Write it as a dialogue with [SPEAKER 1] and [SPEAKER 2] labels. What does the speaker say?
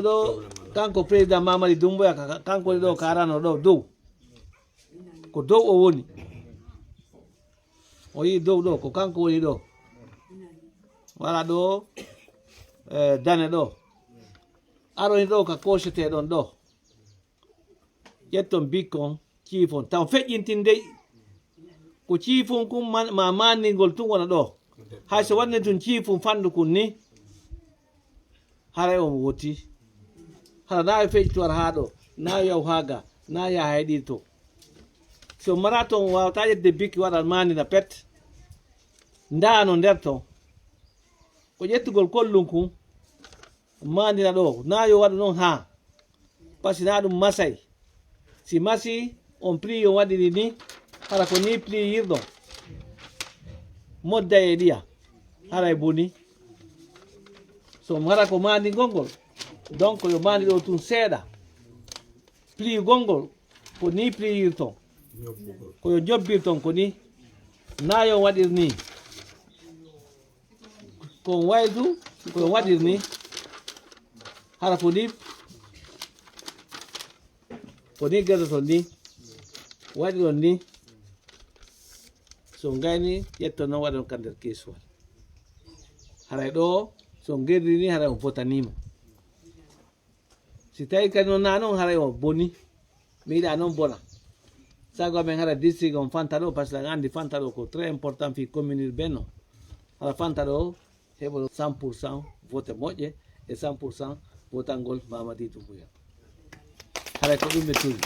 [SPEAKER 1] no ɗo kanko président Mamadi Doumbouya kanko ɗo karano ɗo dow ko dow o woni o yi dow ɗo ko kanko woni ɗo wala ɗo dane ɗo aroni ɗo ka koseteɗon ɗo ƴetton bikkon ciifon taw feƴƴintin dey ko ciifum kum ma mandingol tun wona ɗo hay so wanni tun ciifum fandu kun ni haray on woti hara na feƴƴitu ar ha ɗo na yaw haga na yaha heɗi to so mara ton wawata ƴedde bikki waɗa mandina pet ndano nder ton ko ƴettugol kollum kum mandina ɗo na yo waɗa noon ha pasi na ɗum masay si masi on pli on waɗiri ni hara ko ni pli yirɗon modda e ɗiya haray boni so hara ko mandi gongol donc yo mandi ɗo tun seeɗa pli gongol ko ni pli yirton koyo jobbirton ko ni na yo waɗir ni kon waydu koyo waɗir ni hara ko ni gerdoton ni waɗiron ni so gayni ƴetton noon waɗon ka nder kesuwal haray ɗo so gerdi ni haray on fotanima si tawi kadi noon na noon haray o boni mi yiɗa noon bona sago amen hara district on fanta ɗo par ce que an andi fanta ɗo ko très important fi commune urbaine o hara fanta ɗo heɓa 100% vote moƴƴe e 100% votangol Mamadi Doumbouya haray ko ɗum ɓe tuuri